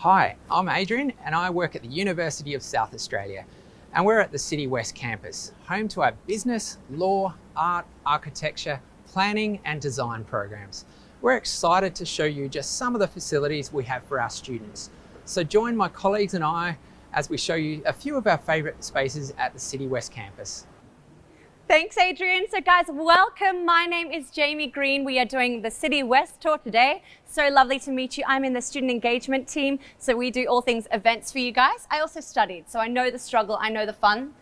Hi, I'm Adrian and I work at the University of South Australia, and we're at the City West campus, home to our business, law, art, architecture, planning and design programs. We're excited to show you just some of the facilities we have for our students. So join my colleagues and I as we show you a few of our favourite spaces at the City West campus. Thanks, Adrian. So guys, welcome. My name is Jaimee Green. We are doing the City West tour today. So lovely to meet you. I'm in the student engagement team. So we do all things events for you guys. I also studied, so I know the struggle, I know the fun.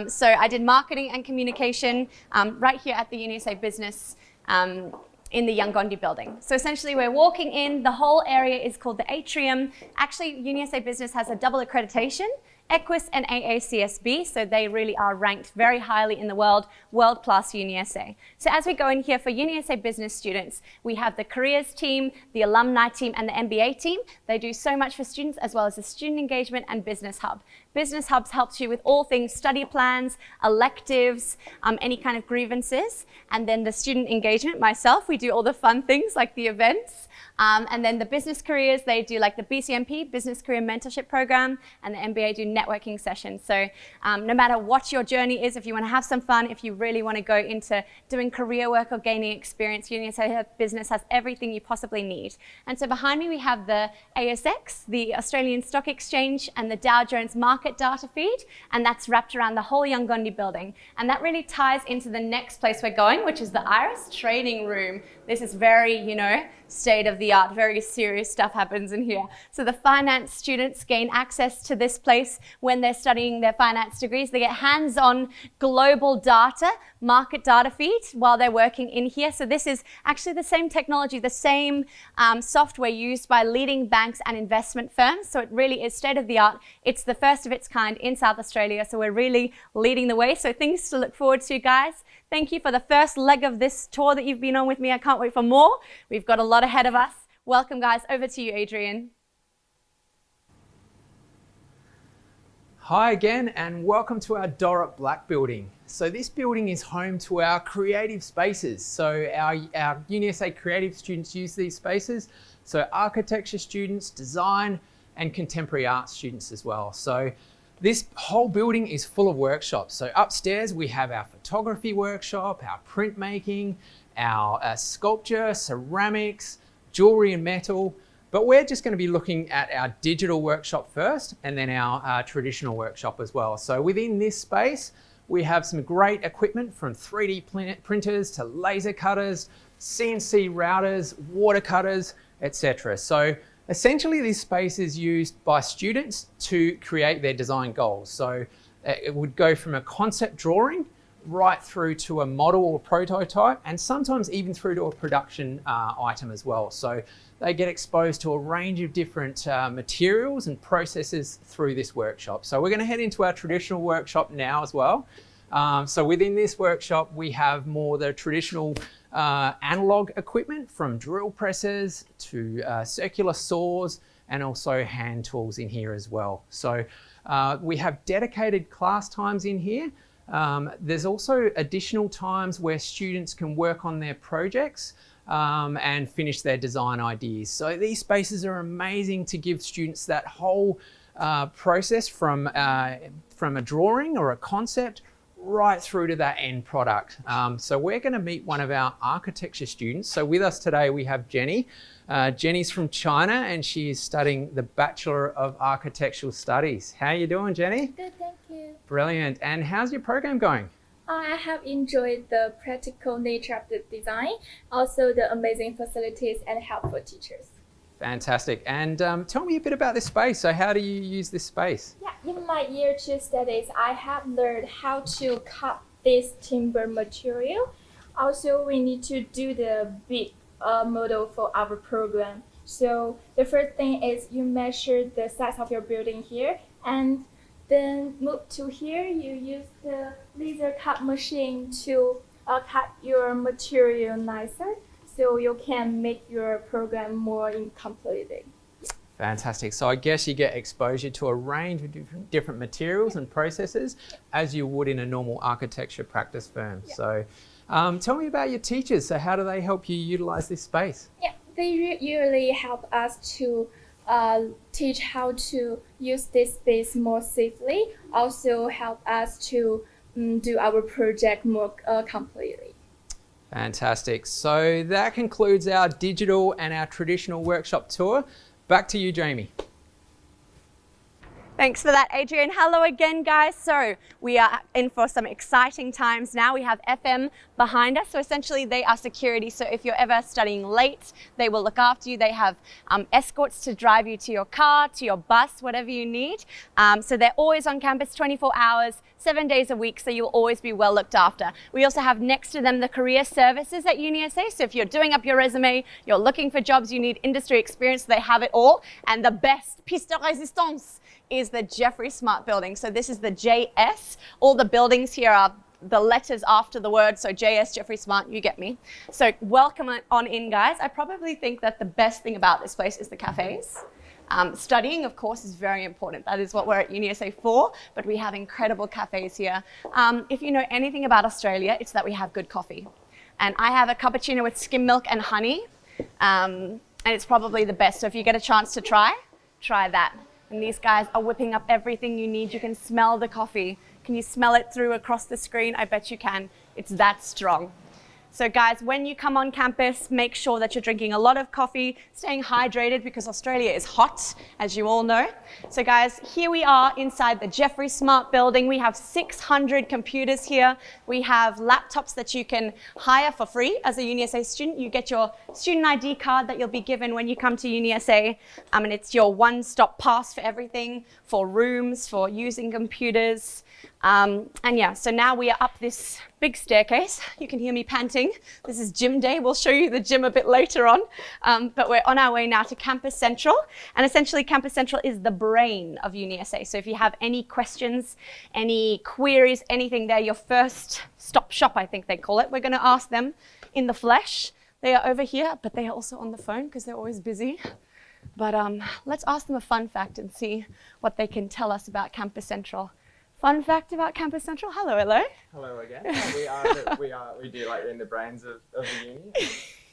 So I did marketing and communication right here at the UniSA Business in the Yangondi building. So essentially we're walking in, the whole area is called the atrium. Actually, UniSA Business has a double accreditation, Equus and AACSB, so they really are ranked very highly in the world-class UniSA. So as we go in here for UniSA business students, we have the careers team, the alumni team, and the MBA team. They do so much for students, as well as the student engagement and business hub. Business Hubs helps you with all things study plans, electives, any kind of grievances. And then the student engagement, myself, we do all the fun things like the events. And then the business careers, they do like the BCMP, Business Career Mentorship Program, and the MBA do networking sessions. So no matter what your journey is, if you want to have some fun, if you really want to go into doing career work or gaining experience, UniSA Business has everything you possibly need. And so behind me we have the ASX, the Australian Stock Exchange, and the Dow Jones Market Data Feed, and that's wrapped around the whole Yangondi building. And that really ties into the next place we're going, which is the Iris Training Room. This is very, state of the art, very serious stuff happens in here. So the finance students gain access to this place when they're studying their finance degrees. They get hands-on global data, market data feeds while they're working in here. So this is actually the same technology, the same software used by leading banks and investment firms. So it really is state of the art. It's the first of its kind in South Australia. So we're really leading the way. So things to look forward to, guys. Thank you for the first leg of this tour that you've been on with me. I can't wait for more. We've got a lot ahead of us. Welcome, guys. Over to you, Adrian. Hi again, and welcome to our Dorrit Black building. So this building is home to our creative spaces. So our UniSA creative students use these spaces. So architecture students, design, and contemporary art students as well. So this whole building is full of workshops. So upstairs we have our photography workshop, our printmaking, our sculpture, ceramics, jewelry and metal. But we're just going to be looking at our digital workshop first, and then our traditional workshop as well. So within this space, we have some great equipment from 3D printers to laser cutters, CNC routers, water cutters, etc. So essentially this space is used by students to create their design goals. So it would go from a concept drawing right through to a model or prototype, and sometimes even through to a production item as well. So they get exposed to a range of different materials and processes through this workshop. So we're going to head into our traditional workshop now as well. So within this workshop, we have more the traditional analog equipment, from drill presses to circular saws, and also hand tools in here as well. So we have dedicated class times in here. There's also additional times where students can work on their projects and finish their design ideas. So these spaces are amazing to give students that whole process from a drawing or a concept right through to that end product. So we're going to meet one of our architecture students. So with us today we have Jenny. Jenny's from China and she is studying the Bachelor of Architectural Studies. How are you doing, Jenny? Good, thank you. Brilliant. And how's your program going? I have enjoyed the practical nature of the design, also the amazing facilities and helpful teachers. Fantastic. And tell me a bit about this space. So how do you use this space? Yeah, in my year 2 studies, I have learned how to cut this timber material. Also, we need to do the big model for our program. So the first thing is you measure the size of your building here, and then move to here. You use the laser cut machine to cut your material nicer, so you can make your program more completed. Fantastic. So I guess you get exposure to a range of different materials and processes as you would in a normal architecture practice firm. Yeah. So tell me about your teachers. So how do they help you utilize this space? Yeah, they usually help us to teach how to use this space more safely, also help us to do our project more completely. Fantastic. So that concludes our digital and our traditional workshop tour. Back to you, Jaimee. Thanks for that, Adrian. Hello again, guys. So we are in for some exciting times now. We have FM behind us. So essentially they are security. So if you're ever studying late, they will look after you. They have escorts to drive you to your car, to your bus, whatever you need. So they're always on campus 24 hours, 7 days a week. So you'll always be well looked after. We also have next to them the career services at UniSA. So if you're doing up your resume, you're looking for jobs, you need industry experience, they have it all. And the best piece de resistance is the Jeffrey Smart building. So this is the JS. All the buildings here are the letters after the word. So JS, Jeffrey Smart, you get me. So welcome on in, guys. I probably think that the best thing about this place is the cafes. Studying, of course, is very important. That is what we're at UniSA for, but we have incredible cafes here. If you know anything about Australia, it's that we have good coffee. And I have a cappuccino with skim milk and honey, and it's probably the best. So if you get a chance to try that. And these guys are whipping up everything you need. You can smell the coffee. Can you smell it through across the screen? I bet you can. It's that strong. So guys, when you come on campus, make sure that you're drinking a lot of coffee, staying hydrated because Australia is hot, as you all know. So guys, here we are inside the Jeffrey Smart building. We have 600 computers here. We have laptops that you can hire for free as a UniSA student. You get your student ID card that you'll be given when you come to UniSA. And it's your one-stop pass for everything, for rooms, for using computers. And yeah, so now we are up this big staircase. You can hear me panting. This is gym day. We'll show you the gym a bit later on. But we're on our way now to Campus Central. And essentially Campus Central is the brain of UniSA. So if you have any questions, any queries, anything there, your first stop shop, I think they call it. We're going to ask them in the flesh. They are over here, but they are also on the phone because they're always busy. But let's ask them a fun fact and see what they can tell us about Campus Central. Fun fact about Campus Central. Hello. Hello again. We do like in the brains of the uni.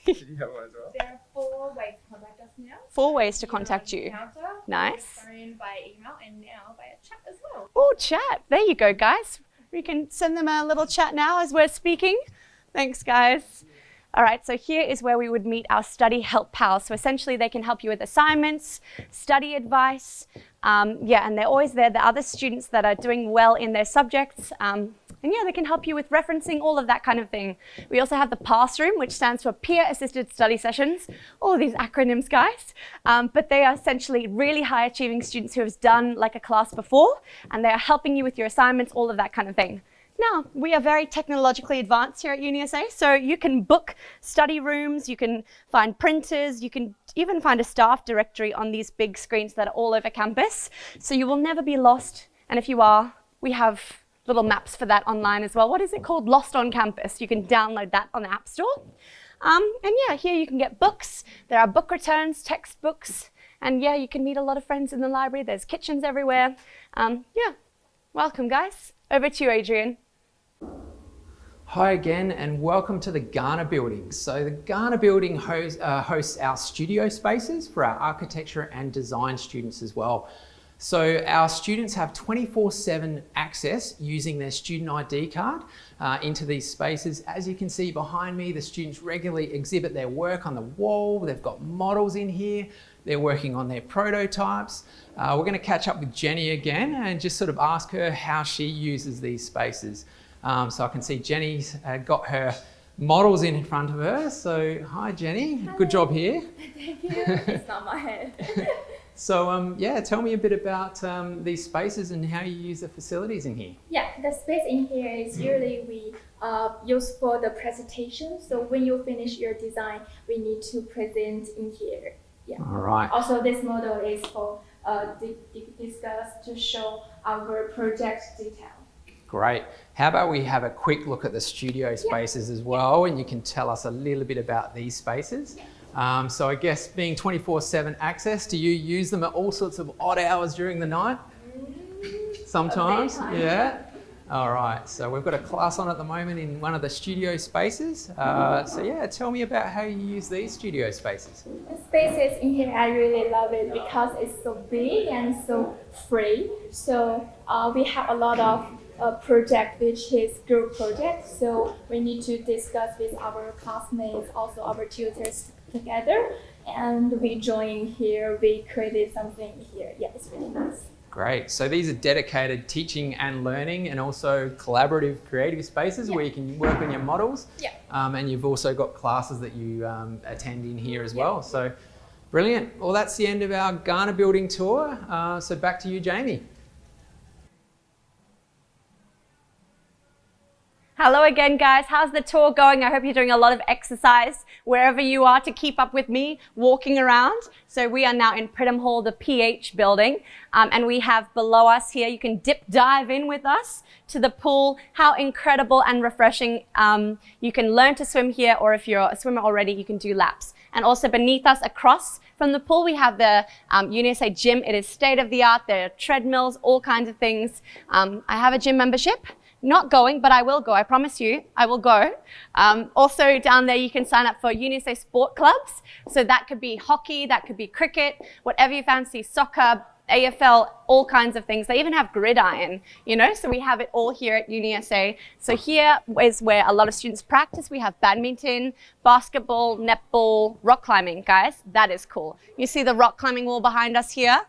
Did you have one as well? There are 4 ways to contact us now. 4 ways to contact you. Counter, Nice. phone, by email, and now by chat as well. Oh, chat. There you go, guys. We can send them a little chat now as we're speaking. Thanks, guys. All right, so here is where we would meet our study help pals. So essentially they can help you with assignments, study advice, and they're always there. The other students that are doing well in their subjects, and yeah, they can help you with referencing, all of that kind of thing. We also have the PASS room, which stands for Peer Assisted Study Sessions. All these acronyms, guys. But they are essentially really high achieving students who have done like a class before, and they are helping you with your assignments, all of that kind of thing. Now, we are very technologically advanced here at UniSA, so you can book study rooms, you can find printers, you can even find a staff directory on these big screens that are all over campus. So you will never be lost, and if you are, we have little maps for that online as well. What is it called? Lost on Campus. You can download that on the App Store. And yeah, here you can get books. There are book returns, textbooks, and yeah, you can meet a lot of friends in the library. There's kitchens everywhere. Yeah, welcome guys. Over to you, Adrian. Hi again and welcome to the Ghana building. So the Ghana building hosts our studio spaces for our architecture and design students as well. So our students have 24/7 access using their student ID card into these spaces. As you can see behind me, the students regularly exhibit their work on the wall. They've got models in here. They're working on their prototypes. We're going to catch up with Jenny again and just sort of ask her how she uses these spaces. So I can see Jenny's got her models in front of her. So hi Jenny, Hi. Good job here. Thank you. It's not my head. So yeah, tell me a bit about these spaces and how you use the facilities in here. Yeah, the space in here is usually we use for the presentation. So when you finish your design, we need to present in here. Yeah. All right. Also, this model is for discuss to show our project detail. Great. How about we have a quick look at the studio spaces as well, and you can tell us a little bit about these spaces. So I guess being 24/7 access, do you use them at all sorts of odd hours during the night? Sometimes, yeah. All right, so we've got a class on at the moment in one of the studio spaces. So yeah, tell me about how you use these studio spaces. The spaces in here, I really love it because it's so big and so free. So we have a lot of project which is group project. So we need to discuss with our classmates, also our tutors together. And we join here, we created something here. Yeah, it's really nice. Great. So these are dedicated teaching and learning and also collaborative creative spaces where you can work on your models. Yeah. And you've also got classes that you attend in here as well. So brilliant. Well, that's the end of our Ghana building tour. So back to you, Jaimee. Hello again, guys. How's the tour going? I hope you're doing a lot of exercise wherever you are to keep up with me walking around. So we are now in Pridham Hall, the PH building, and we have below us here, you can dive in with us to the pool. How incredible and refreshing. You can learn to swim here, or if you're a swimmer already, you can do laps. And also beneath us across from the pool, we have the UniSA gym. It is state of the art. There are treadmills, all kinds of things. I have a gym membership. Not going, but I will go. I promise you, I will go. Also down there, you can sign up for UniSA sport clubs. So that could be hockey, that could be cricket, whatever you fancy, soccer, AFL, all kinds of things. They even have gridiron, you know, so we have it all here at UniSA. So here is where a lot of students practice. We have badminton, basketball, netball, rock climbing. Guys, that is cool. You see the rock climbing wall behind us here?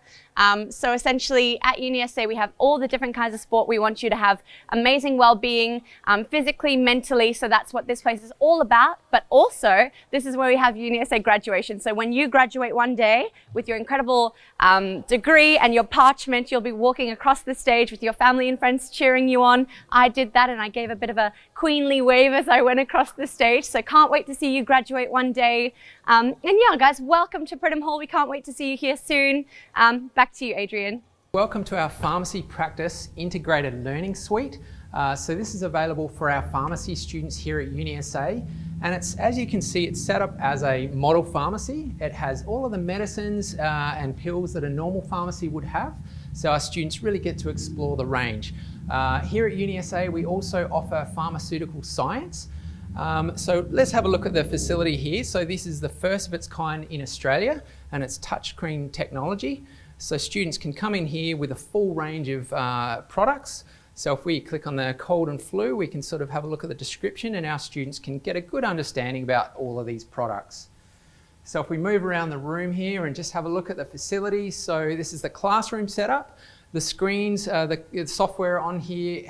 So essentially at UniSA, we have all the different kinds of sport. We want you to have amazing well-being, physically, mentally. So that's what this place is all about. But also, this is where we have UniSA graduation. So when you graduate one day with your incredible degree and your parchment, you'll be walking across the stage with your family and friends cheering you on. I did that, and I gave a bit of a queenly wave as I went across the stage. So can't wait to see you graduate one day. And yeah, guys, welcome to Pridham Hall. We can't wait to see you here soon. Back to you, Adrian. Welcome to our Pharmacy Practice Integrated Learning Suite. So this is available for our pharmacy students here at UniSA. And it's, as you can see, it's set up as a model pharmacy. It has all of the medicines and pills that a normal pharmacy would have. So our students really get to explore the range. Here at UniSA, we also offer pharmaceutical science. So let's have a look at the facility here. So this is the first of its kind in Australia, and it's touchscreen technology. So students can come in here with a full range of products. So if we click on the cold and flu, we can sort of have a look at the description, and our students can get a good understanding about all of these products. So if we move around the room here and just have a look at the facility. So this is the classroom setup. The screens, the software on here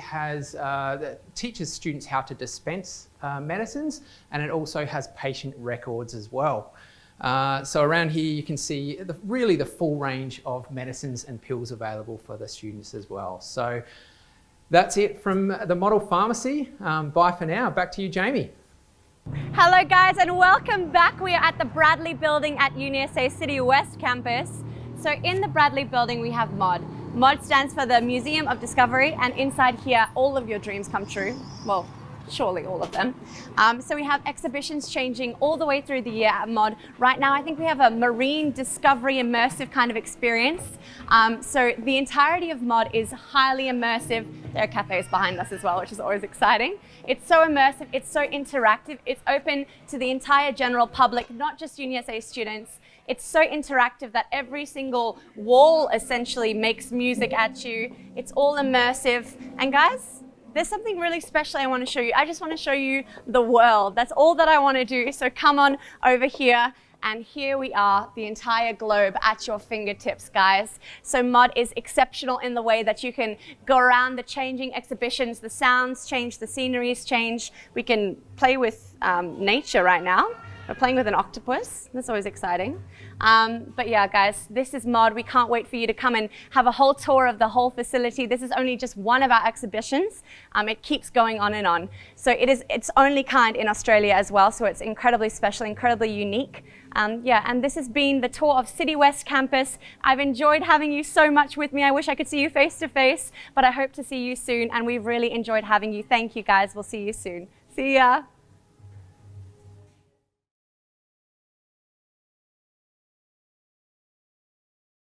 that teaches students how to dispense medicines, and it also has patient records as well. So around here you can see really the full range of medicines and pills available for the students as well. So that's it from the model pharmacy. Bye for now. Back to you, Jaimee. Hello, guys, and welcome back. We are at the Bradley building at UniSA City West campus. So in the Bradley building, we have MOD. MOD stands for the Museum of Discovery, and inside here, all of your dreams come true. Well, surely all of them. So we have exhibitions changing all the way through the year at MOD. Right now, I think we have a marine discovery immersive kind of experience. So the entirety of MOD is highly immersive. There are cafes behind us as well, which is always exciting. It's so immersive, it's so interactive, it's open to the entire general public, not just UniSA students. It's so interactive that every single wall essentially makes music at you. It's all immersive. And guys, there's something really special I want to show you. I just want to show you the world. That's all that I want to do. So come on over here. And here we are, the entire globe at your fingertips, guys. So MOD is exceptional in the way that you can go around the changing exhibitions. The sounds change, the sceneries change. We can play with nature right now. We're playing with an octopus. That's always exciting. But yeah, guys, this is MOD. We can't wait for you to come and have a whole tour of the whole facility. This is only just one of our exhibitions. It keeps going on and on. So it is its only kind in Australia as well. So it's incredibly special, incredibly unique. Yeah, and this has been the tour of City West campus. I've enjoyed having you so much with me. I wish I could see you face to face, but I hope to see you soon. And we've really enjoyed having you. Thank you, guys. We'll see you soon. See ya.